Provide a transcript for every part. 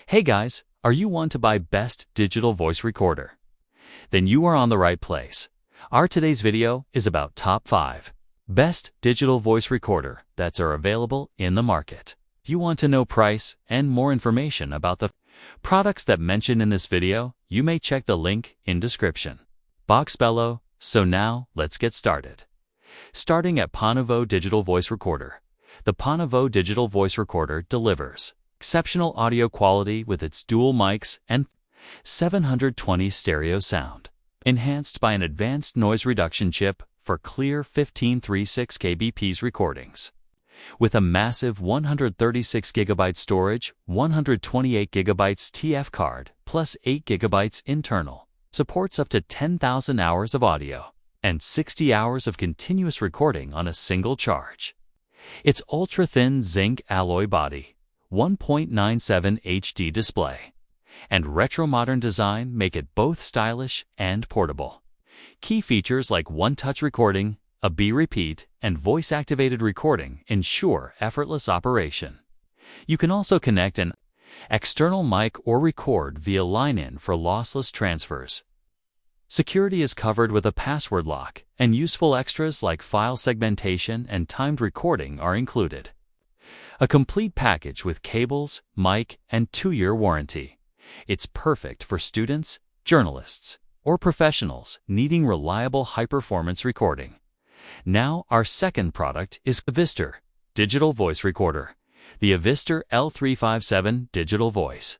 Hey guys, are you want to buy best digital voice recorder? Then you are on the right place. Our today's video is about top 5 best digital voice recorder that are available in the market. If you want to know price and more information about the products that mentioned in this video, you may check the link in description box below. So now let's get started. Starting at Ponovo Digital Voice Recorder. The Ponovo Digital Voice Recorder delivers exceptional audio quality with its dual mics and 720 stereo sound, enhanced by an advanced noise reduction chip for clear 1536 kbps recordings. With a massive 136 GB storage, 128 GB TF card, plus 8 GB internal, supports up to 10,000 hours of audio and 60 hours of continuous recording on a single charge. Its ultra-thin zinc alloy body, 1.97 HD display, and retro-modern design make it both stylish and portable. Key features like one-touch recording, a B-repeat, and voice-activated recording ensure effortless operation. You can also connect an external mic or record via line-in for lossless transfers. Security is covered with a password lock, and useful extras like file segmentation and timed recording are included. A complete package with cables, mic, and 2-year warranty. It's perfect for students, journalists, or professionals needing reliable high-performance recording. Now, our second product is EVISTR Digital Voice Recorder. The EVISTR L357 Digital Voice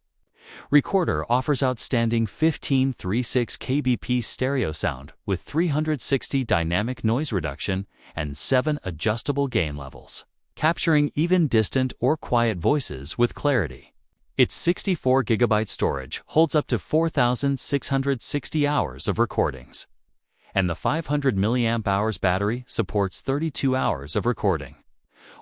Recorder offers outstanding 1536 kbps stereo sound with 360 dynamic noise reduction and 7 adjustable gain levels, capturing even distant or quiet voices with clarity. Its 64 GB storage holds up to 4,660 hours of recordings, and the 500 mAh battery supports 32 hours of recording,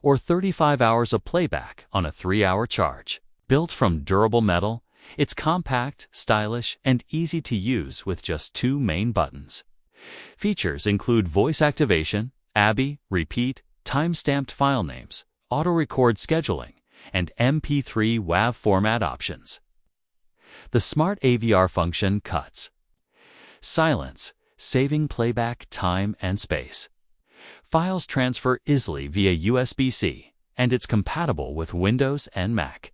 or 35 hours of playback on a 3-hour charge. Built from durable metal, it's compact, stylish, and easy to use with just 2 main buttons. Features include voice activation, ABI, repeat, time-stamped file names, auto-record scheduling, and MP3 WAV format options. The Smart AVR function cuts silence, saving playback time and space. Files transfer easily via USB-C, and it's compatible with Windows and Mac.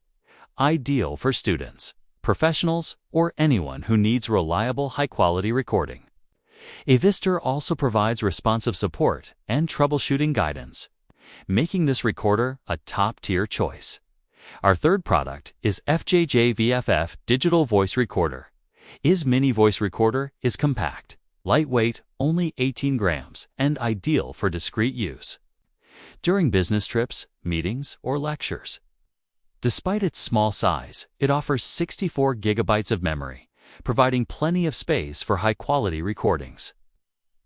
Ideal for students, professionals, or anyone who needs reliable high-quality recording. EVISTR also provides responsive support and troubleshooting guidance, making this recorder a top-tier choice. Our third product is VFFF Digital Voice Recorder. EVISTR Mini Voice Recorder is compact, lightweight, only 18 grams, and ideal for discreet use during business trips, meetings, or lectures. Despite its small size, it offers 64 GB of memory, providing plenty of space for high-quality recordings.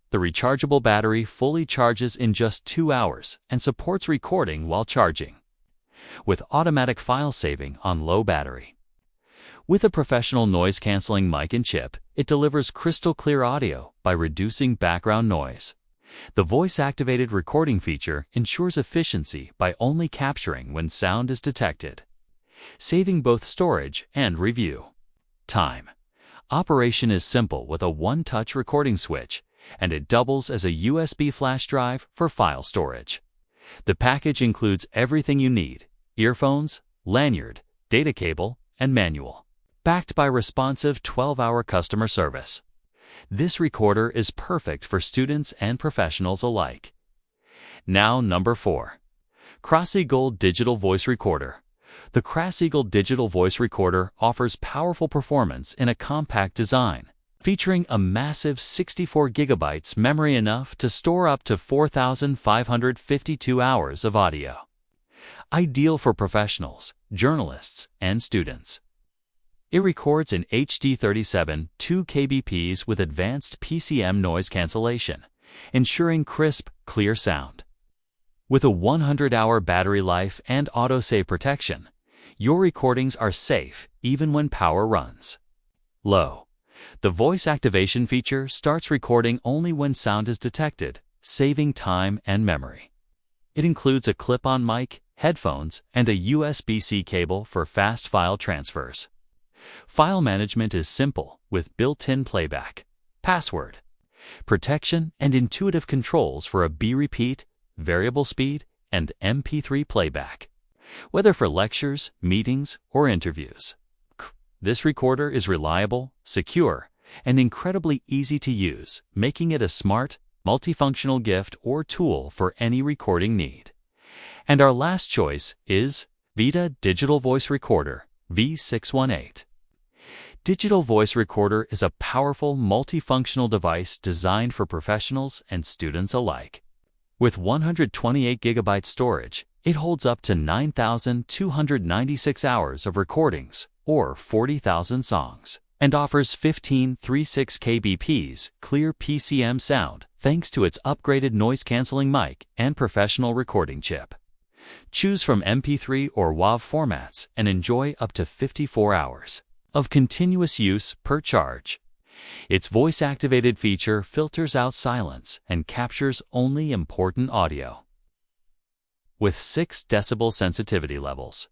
The rechargeable battery fully charges in just 2 hours and supports recording while charging, with automatic file saving on low battery. With a professional noise-canceling mic and chip, it delivers crystal-clear audio by reducing background noise. The voice-activated recording feature ensures efficiency by only capturing when sound is detected, saving both storage and review time. Operation is simple with a one-touch recording switch, and it doubles as a USB flash drive for file storage. The package includes everything you need: earphones, lanyard, data cable, and manual, backed by responsive 12-hour customer service. This recorder is perfect for students and professionals alike. Now, number 4. Crosseagle Digital Voice Recorder. The Crosseagle Digital Voice Recorder offers powerful performance in a compact design, featuring a massive 64 GB memory, enough to store up to 4,552 hours of audio. Ideal for professionals, journalists, and students. It records in HD37 2 kbps with advanced PCM noise cancellation, ensuring crisp, clear sound. With a 100-hour battery life and autosave protection, your recordings are safe even when power runs low. The voice activation feature starts recording only when sound is detected, saving time and memory. It includes a clip-on mic, headphones, and a USB-C cable for fast file transfers. File management is simple with built-in playback, password, protection, and intuitive controls for a B-repeat, variable speed, and MP3 playback, whether for lectures, meetings, or interviews. This recorder is reliable, secure, and incredibly easy to use, making it a smart, multifunctional gift or tool for any recording need. And our last choice is Vita Digital Voice Recorder V618. Digital Voice Recorder is a powerful, multifunctional device designed for professionals and students alike. With 128 GB storage, it holds up to 9,296 hours of recordings, or 40,000 songs, and offers 15 3.6 kbps clear PCM sound thanks to its upgraded noise-canceling mic and professional recording chip. Choose from MP3 or WAV formats and enjoy up to 54 hours of continuous use per charge. Its voice-activated feature filters out silence and captures only important audio. With 6 decibel sensitivity levels.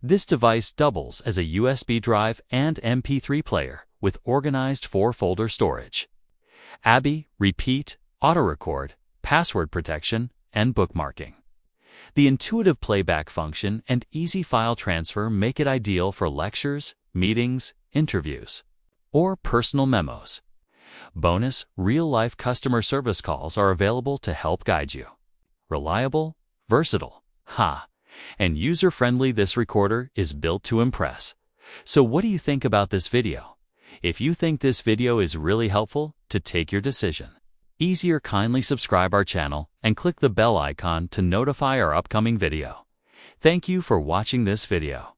This device doubles as a USB drive and MP3 player with organized 4-folder storage, ABI, repeat, auto-record, password protection, and bookmarking. The intuitive playback function and easy file transfer make it ideal for lectures, meetings, interviews, or personal memos. Bonus, real-life customer service calls are available to help guide you. Reliable, versatile, and user-friendly, this recorder is built to impress. So what do you think about this video? If you think this video is really helpful, to take your decision, kindly subscribe our channel and click the bell icon to notify our upcoming video. Thank you for watching this video.